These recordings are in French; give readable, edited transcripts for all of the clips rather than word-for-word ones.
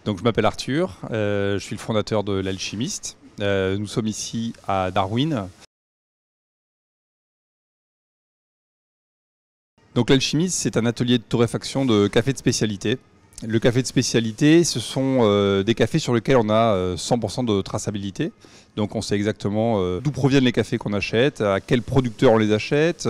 Donc je m'appelle Arthur, je suis le fondateur de l'Alchimiste. Nous sommes ici à Darwin. Donc l'Alchimiste, c'est un atelier de torréfaction de café de spécialité. Le café de spécialité, ce sont des cafés sur lesquels on a 100% de traçabilité. Donc on sait exactement d'où proviennent les cafés qu'on achète, à quel producteur on les achète,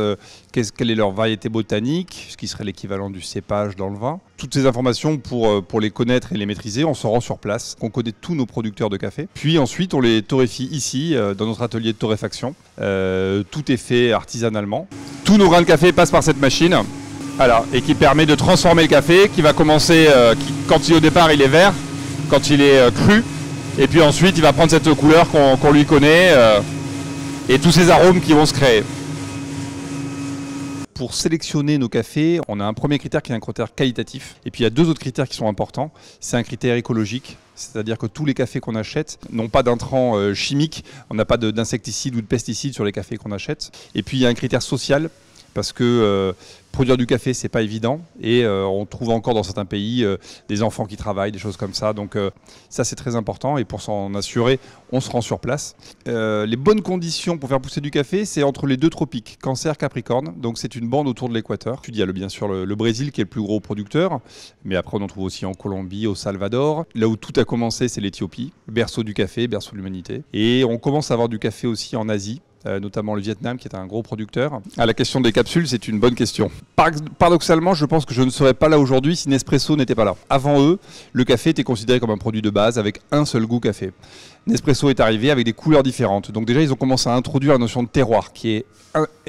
quelle est leur variété botanique, ce qui serait l'équivalent du cépage dans le vin. Toutes ces informations, pour les connaître et les maîtriser, on se rend sur place. On connaît tous nos producteurs de café. Puis ensuite, on les torréfie ici, dans notre atelier de torréfaction. Tout est fait artisanalement. Tous nos grains de café passent par cette machine. Voilà, et qui permet de transformer le café, qui va commencer, quand au départ il est vert, quand il est cru, et puis ensuite il va prendre cette couleur qu'on lui connaît, et tous ces arômes qui vont se créer. Pour sélectionner nos cafés, on a un premier critère qui est un critère qualitatif, et puis il y a deux autres critères qui sont importants. C'est un critère écologique, c'est-à-dire que tous les cafés qu'on achète n'ont pas d'intrants chimiques, on n'a pas d'insecticides ou de pesticides sur les cafés qu'on achète. Et puis il y a un critère social, parce que produire du café, c'est pas évident, et on trouve encore dans certains pays des enfants qui travaillent, des choses comme ça. Donc ça, c'est très important, et pour s'en assurer, on se rend sur place. Les bonnes conditions pour faire pousser du café, c'est entre les deux tropiques, Cancer, Capricorne. Donc c'est une bande autour de l'équateur. Il y a bien sûr le Brésil qui est le plus gros producteur, mais après on en trouve aussi en Colombie, au Salvador. Là où tout a commencé, c'est l'Éthiopie, berceau du café, berceau de l'humanité. Et on commence à avoir du café aussi en Asie. Notamment le Vietnam qui est un gros producteur. La question des capsules, c'est une bonne question. Paradoxalement, je pense que je ne serais pas là aujourd'hui si Nespresso n'était pas là. Avant eux, le café était considéré comme un produit de base avec un seul goût café. Nespresso est arrivé avec des couleurs différentes. Donc déjà, ils ont commencé à introduire la notion de terroir qui est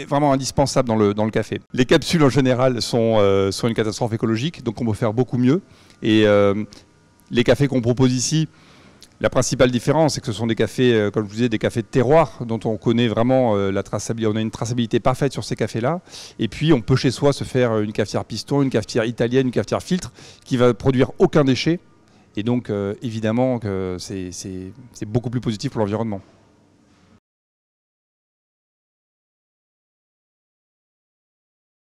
vraiment indispensable dans le café. Les capsules en général sont une catastrophe écologique, donc on peut faire beaucoup mieux. Et les cafés qu'on propose ici, la principale différence, c'est que ce sont des cafés, comme je vous disais, des cafés de terroir dont on connaît vraiment la traçabilité. On a une traçabilité parfaite sur ces cafés-là. Et puis, on peut chez soi se faire une cafetière piston, une cafetière italienne, une cafetière filtre qui va produire aucun déchet. Et donc, évidemment, que c'est beaucoup plus positif pour l'environnement.